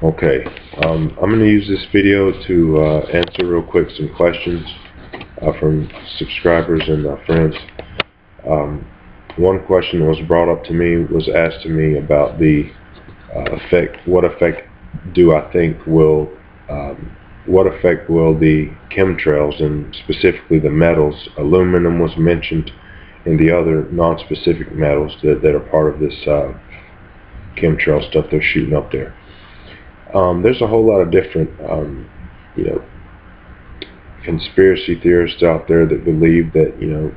Okay, I'm going to use this video to answer real quick some questions from subscribers and friends. One question that was brought up to me was asked to me about the what effect do I think will the chemtrails, and specifically the metals, aluminum was mentioned, and the other non-specific metals that are part of this chemtrail stuff they're shooting up there. There's a whole lot of different conspiracy theorists out there that believe that the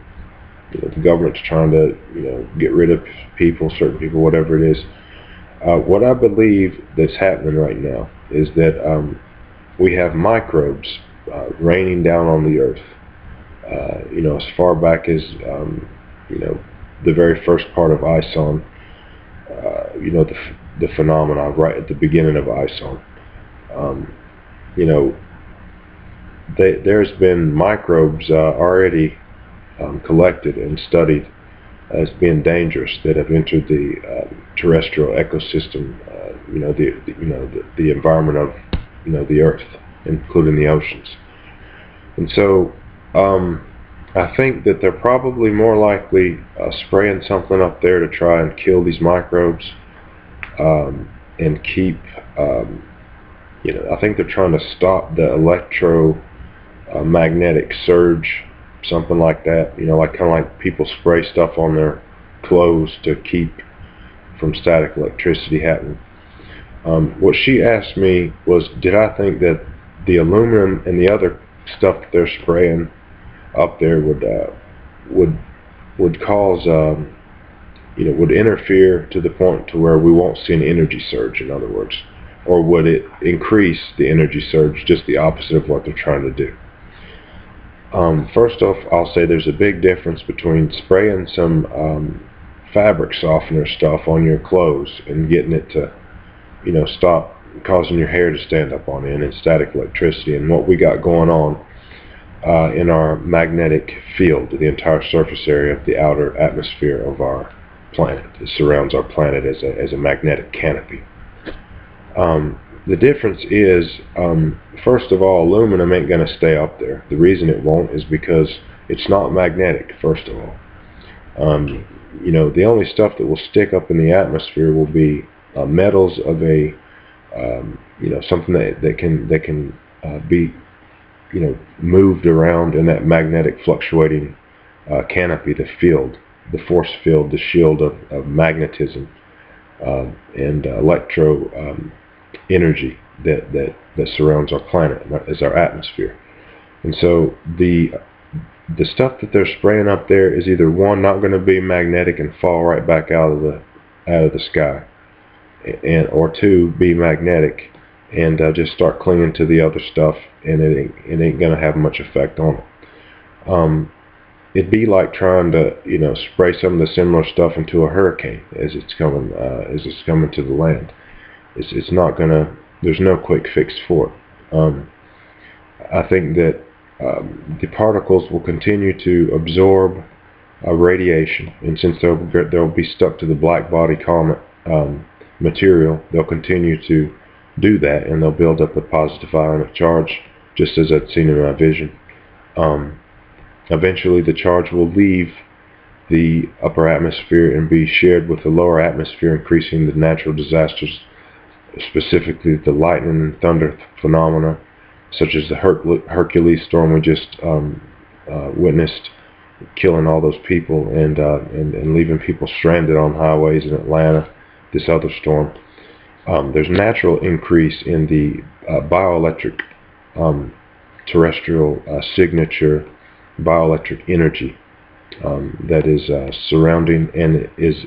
government's trying to get rid of people, certain people, whatever it is. What I believe that's happening right now is that we have microbes raining down on the earth. As far back as the very first part of ISON, the phenomena right at the beginning of ISON. There's been microbes already collected and studied as being dangerous that have entered the terrestrial ecosystem, the environment of the earth, including the oceans. And so I think that they're probably more likely spraying something up there to try and kill these microbes and keep I think they're trying to stop the electromagnetic surge, something like that, kind of like people spray stuff on their clothes to keep from static electricity happening. What she asked me was, did I think that the aluminum and the other stuff that they're spraying up there would cause would interfere to the point to where we won't see an energy surge, in other words, or would it increase the energy surge, just the opposite of what they're trying to do? First off, I'll say there's a big difference between spraying some fabric softener stuff on your clothes and getting it to stop causing your hair to stand up on end and static electricity, and what we got going on in our magnetic field, the entire surface area of the outer atmosphere of our planet. It surrounds our planet as a magnetic canopy. The difference is, first of all, aluminum ain't going to stay up there. The reason it won't is because it's not magnetic, first of all. The only stuff that will stick up in the atmosphere will be metals of a something that can be moved around in that magnetic fluctuating canopy, the field, the force field, the shield of magnetism and electro energy that surrounds our planet as our atmosphere. And so the stuff that they're spraying up there is either, one, not going to be magnetic and fall right back out of the sky, or two, be magnetic and just start clinging to the other stuff, and it ain't going to have much effect on it. It'd be like trying to spray some of the similar stuff into a hurricane as it's coming to the land. It's not gonna. There's no quick fix for it. I think that the particles will continue to absorb radiation, and since they'll be stuck to the black body comet material, they'll continue to do that, and they'll build up a positive ionic charge, just as I'd seen in my vision. Eventually, the charge will leave the upper atmosphere and be shared with the lower atmosphere, increasing the natural disasters, specifically the lightning and thunder phenomena, such as the Hercules storm we just witnessed, killing all those people and leaving people stranded on highways in Atlanta. This other storm. There's natural increase in the bioelectric terrestrial signature bioelectric energy that is surrounding and is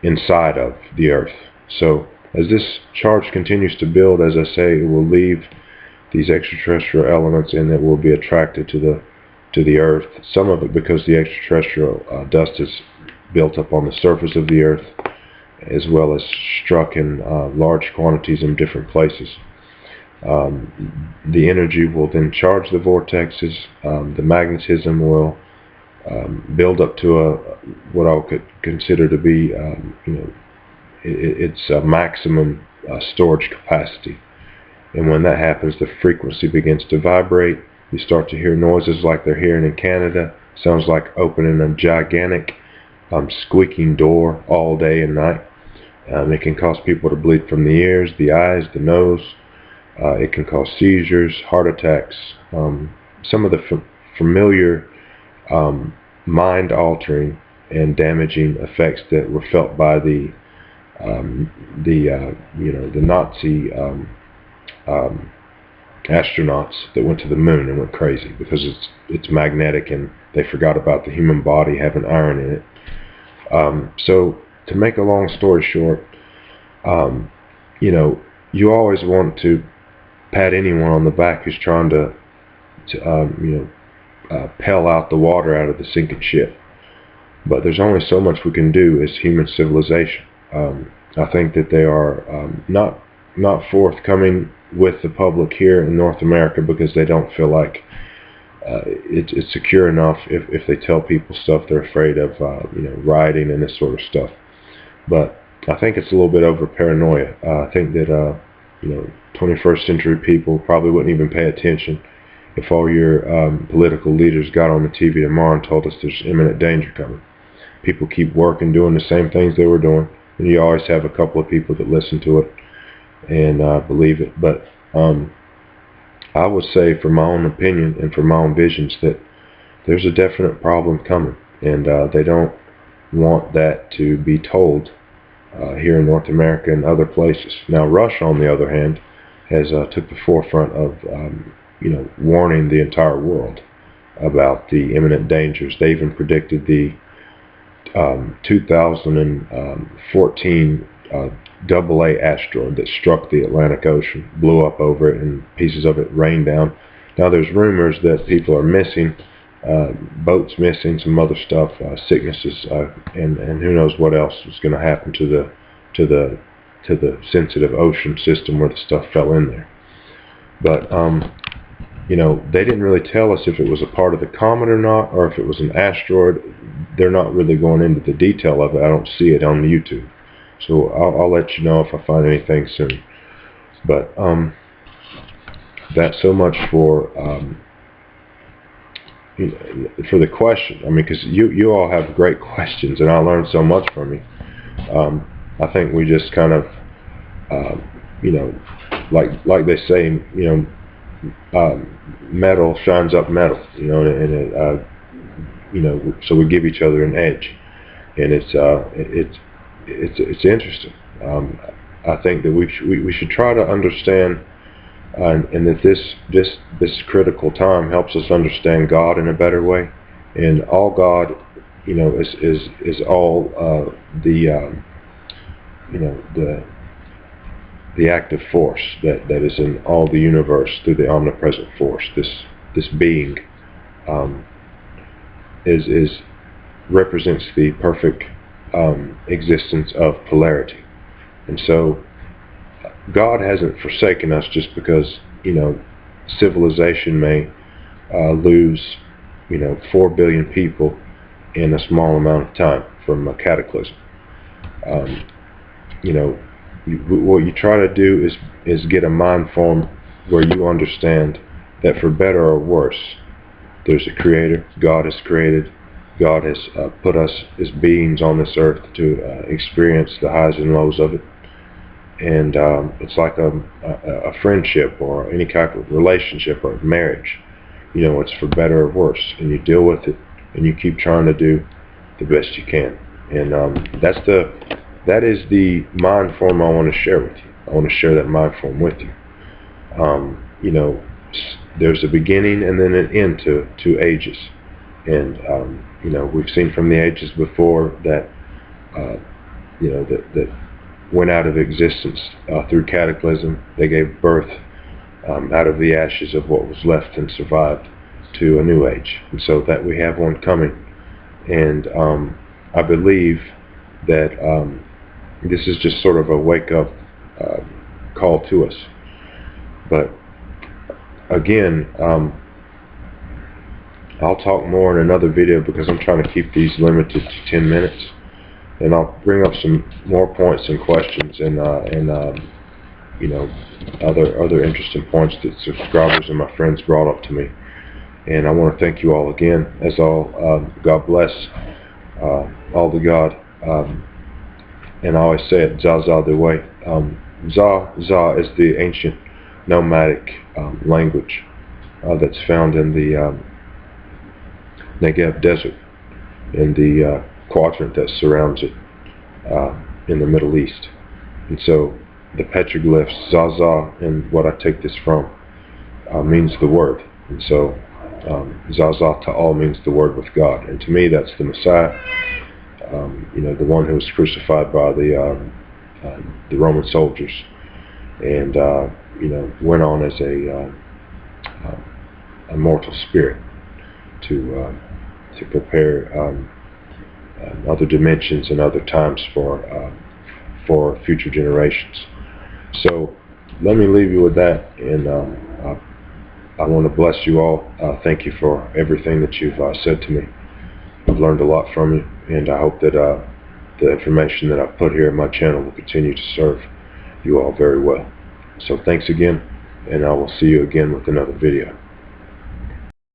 inside of the earth. So as this charge continues to build, as I say, it will leave these extraterrestrial elements, and it will be attracted to the earth. Some of it because the extraterrestrial dust is built up on the surface of the earth, as well as struck in large quantities in different places. The energy will then charge the vortexes. The magnetism will build up to what I could consider to be its maximum storage capacity. And when that happens, the frequency begins to vibrate. You start to hear noises like they're hearing in Canada. Sounds like opening a gigantic squeaking door all day and night. It can cause people to bleed from the ears, the eyes, the nose. It can cause seizures, heart attacks. Some of the familiar mind-altering and damaging effects that were felt by the Nazi astronauts that went to the moon and went crazy because it's magnetic, and they forgot about the human body having iron in it. So to make a long story short, you always want to pat anyone on the back who's trying to pell out the water out of the sinking ship. But there's only so much we can do as human civilization. I think that they are not forthcoming with the public here in North America because they don't feel like it's secure enough. If they tell people stuff, they're afraid of rioting and this sort of stuff. But I think it's a little bit over paranoia. I think that 21st century people probably wouldn't even pay attention if all your political leaders got on the TV tomorrow and told us there's imminent danger coming. People keep working, doing the same things they were doing, and you always have a couple of people that listen to it and believe it. But I would say, from my own opinion and from my own visions, that there's a definite problem coming, and they don't want that to be told here in North America and other places. Now, Russia, on the other hand, has took the forefront of warning the entire world about the imminent dangers. They even predicted the 2014 AA asteroid that struck the Atlantic Ocean, blew up over it, and pieces of it rained down. Now there's rumors that people are missing, boats missing, some other stuff, sicknesses, and who knows what else is going to happen to the sensitive ocean system where the stuff fell in there. But they didn't really tell us if it was a part of the comet or not, or if it was an asteroid. They're not really going into the detail of it. I don't see it on YouTube. So I'll let you know if I find anything soon. But that's so much for the question. I mean, because you all have great questions, and I learned so much from you. I think we just kind of, like they say, metal shines up metal, and it, so we give each other an edge, and it's interesting. I think that we should try to understand, and that this critical time helps us understand God in a better way, and all God, is all the active force that is in all the universe through the omnipresent force. This being represents the perfect existence of polarity. And so God hasn't forsaken us just because civilization may lose 4 billion people in a small amount of time from a cataclysm. What you try to do is get a mind form where you understand that, for better or worse, there's a creator. God has created. God has put us as beings on this earth to experience the highs and lows of it. And it's like a friendship or any type of relationship or marriage. It's for better or worse, and you deal with it, and you keep trying to do the best you can. And that is the mind form I want to share with you. I want to share that mind form with you. There's a beginning and then an end to ages. And, we've seen from the ages before that, that went out of existence through cataclysm. They gave birth out of the ashes of what was left and survived to a new age. And so that we have one coming. And I believe that this is just sort of a wake-up call to us. But again, I'll talk more in another video because I'm trying to keep these limited to 10 minutes. And I'll bring up some more points and questions and other interesting points that subscribers and my friends brought up to me. And I want to thank you all again. As all, God bless all the God. And I always say it, Zaza the way. Za is the ancient nomadic language that's found in the Negev desert, in the quadrant that surrounds it in the Middle East. And so the petroglyphs, Zaza, and what I take this from, means the Word. And so Zaza Ta'al means the Word with God. And to me, that's the Messiah, the one who was crucified by the Roman soldiers, and went on as a mortal spirit to prepare other dimensions and other times for future generations. So let me leave you with that, and I want to bless you all. Thank you for everything that you've said to me. I've learned a lot from you, and I hope that the information that I've put here in my channel will continue to serve you all very well. So thanks again, and I will see you again with another video.